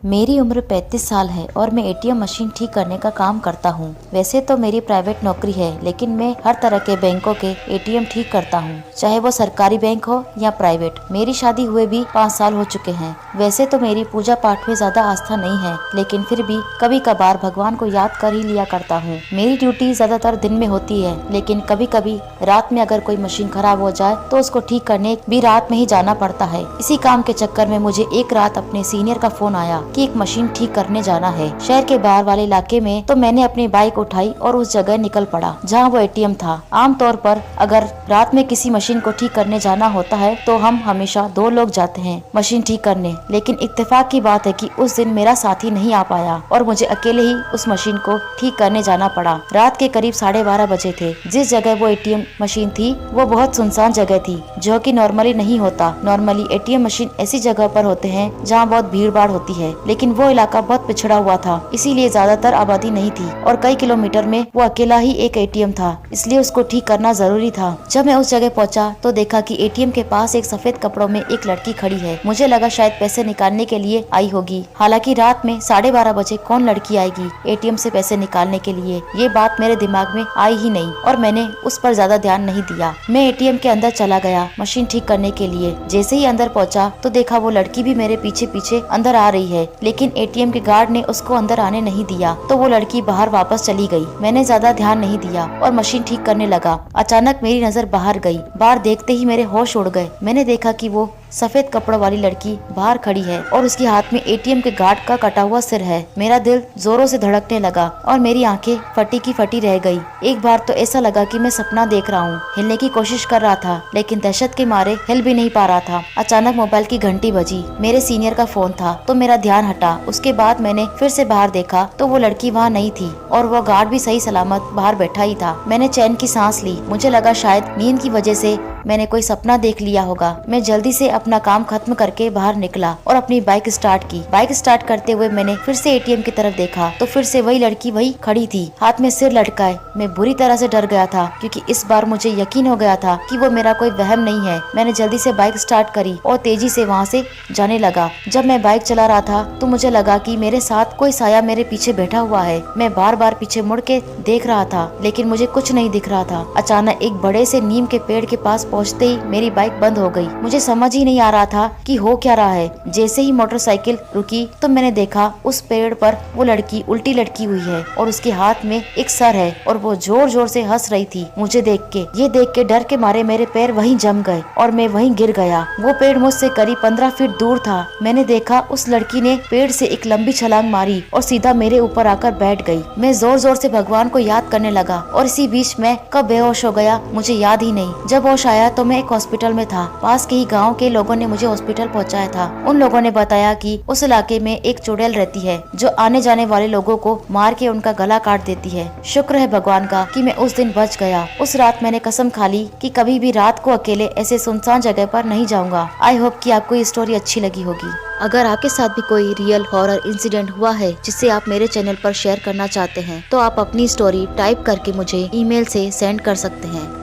मेरी उम्र 35 साल है और मैं एटीएम मशीन ठीक करने का काम करता हूँ। वैसे तो मेरी प्राइवेट नौकरी है, लेकिन मैं हर तरह के बैंकों के एटीएम ठीक करता हूँ, चाहे वो सरकारी बैंक हो या प्राइवेट। मेरी शादी हुए भी 5 साल हो चुके हैं। वैसे तो मेरी पूजा पाठ में ज्यादा आस्था नहीं है, लेकिन फिर भी कभी कभार भगवान को याद कर ही लिया करता हूँ। मेरी ड्यूटी ज्यादातर दिन में होती है, लेकिन कभी कभी रात में अगर कोई मशीन खराब हो जाए तो उसको ठीक करने भी रात में ही जाना पड़ता है। इसी काम के चक्कर में मुझे एक रात अपने सीनियर का फोन आया कि एक मशीन ठीक करने जाना है शहर के बाहर वाले इलाके में। तो मैंने अपनी बाइक उठाई और उस जगह निकल पड़ा जहाँ वो एटीएम था। आमतौर पर अगर रात में किसी मशीन को ठीक करने जाना होता है तो हम हमेशा 2 लोग जाते हैं मशीन ठीक करने, लेकिन इत्तेफाक की बात है कि उस दिन मेरा साथी नहीं आ पाया और मुझे अकेले ही उस मशीन को ठीक करने जाना पड़ा। रात के करीब 12:30 बजे थे। जिस जगह वो एटीएम मशीन थी वो बहुत सुनसान जगह थी, जो कि नॉर्मली नहीं होता। नॉर्मली एटीएम मशीन ऐसी जगह पर होते हैं जहाँ बहुत भीड़ भाड़ होती है, लेकिन वो इलाका बहुत पिछड़ा हुआ था, इसीलिए ज्यादातर आबादी नहीं थी और कई किलोमीटर में वो अकेला ही एक एटीएम था, इसलिए उसको ठीक करना जरूरी था। जब मैं उस जगह पहुंचा तो देखा कि एटीएम के पास एक सफेद कपड़ों में एक लड़की खड़ी है। मुझे लगा शायद पैसे निकालने के लिए आई होगी। हालांकि रात में 12:30 बजे कौन लड़की आएगी एटीएम से पैसे निकालने के लिए, ये बात मेरे दिमाग में आई ही नहीं और मैंने उस पर ज्यादा ध्यान नहीं दिया। मैं एटीएम के अंदर चला गया मशीन ठीक करने के लिए। जैसे ही अंदर पहुंचा तो देखा वो लड़की भी मेरे पीछे पीछे अंदर आ रही है, लेकिन एटीएम के गार्ड ने उसको अंदर आने नहीं दिया तो वो लड़की बाहर वापस चली गई। मैंने ज्यादा ध्यान नहीं दिया और मशीन ठीक करने लगा। अचानक मेरी नजर बाहर गई। बाहर देखते ही मेरे होश उड़ गए। मैंने देखा कि वो सफेद कपड़ों वाली लड़की बाहर खड़ी है और उसके हाथ में एटीएम के गार्ड का कटा हुआ सिर है। मेरा दिल जोरों से धड़कने लगा और मेरी आंखें फटी की फटी रह गई। एक बार तो ऐसा लगा कि मैं सपना देख रहा हूँ। हिलने की कोशिश कर रहा था, लेकिन दहशत के मारे हिल भी नहीं पा रहा था। अचानक मोबाइल की घंटी बजी। मेरे सीनियर का फोन था तो मेरा ध्यान हटा। उसके बाद मैंने फिर से बाहर देखा तो वो लड़की वहाँ नहीं थी और वो गार्ड भी सही सलामत बाहर बैठा ही था। मैंने चैन की सांस ली। मुझे लगा शायद नींद की वजह से मैंने कोई सपना देख लिया होगा। मैं जल्दी से अपना काम खत्म करके बाहर निकला और अपनी बाइक स्टार्ट की। बाइक स्टार्ट करते हुए मैंने फिर से एटीएम की तरफ देखा तो फिर से वही लड़की वही खड़ी थी, हाथ में सिर लटकाए। मैं बुरी तरह से डर गया था, क्योंकि इस बार मुझे यकीन हो गया था कि वो मेरा कोई वहम नहीं है। मैंने जल्दी से बाइक स्टार्ट करी और तेजी से वहाँ से जाने लगा। जब मैं बाइक चला रहा था तो मुझे लगा कि मेरे साथ कोई साया मेरे पीछे बैठा हुआ है। मैं बार बार पीछे मुड़ के देख रहा था, लेकिन मुझे कुछ नहीं दिख रहा था। अचानक एक बड़े से नीम के पेड़ के पास पहुँचते ही मेरी बाइक बंद हो गई। मुझे समझ ही नहीं आ रहा था कि हो क्या रहा है। जैसे ही मोटरसाइकिल रुकी तो मैंने देखा उस पेड़ पर वो लड़की उल्टी लटकी हुई है और उसके हाथ में एक सर है और वो जोर जोर से हंस रही थी मुझे देख के। ये देख के डर के मारे मेरे पैर वहीं जम गए और मैं वहीं गिर गया। वो पेड़ मुझसे करीब 15 फीट दूर था। मैंने देखा उस लड़की ने पेड़ से एक लंबी छलांग मारी और सीधा मेरे ऊपर आकर बैठ गई। मैं जोर जोर से भगवान को याद करने लगा और इसी बीच मैं कब बेहोश हो गया मुझे याद ही नहीं। जब होश आया तो मैं एक हॉस्पिटल में था। पास के ही गांव के लोगों ने मुझे हॉस्पिटल पहुंचाया था। उन लोगों ने बताया कि उस इलाके में एक चुड़ैल रहती है जो आने जाने वाले लोगों को मार के उनका गला काट देती है। शुक्र है भगवान का कि मैं उस दिन बच गया। उस रात मैंने कसम खा ली कि कभी भी रात को अकेले ऐसे सुनसान जगह पर नहीं जाऊंगा। आई होप कि आपको ये स्टोरी अच्छी लगी होगी। अगर आपके साथ भी कोई रियल हॉरर इंसिडेंट हुआ है जिसे आप मेरे चैनल पर शेयर करना चाहते हैं तो आप अपनी स्टोरी टाइप करके मुझे ईमेल से सेंड कर सकते हैं।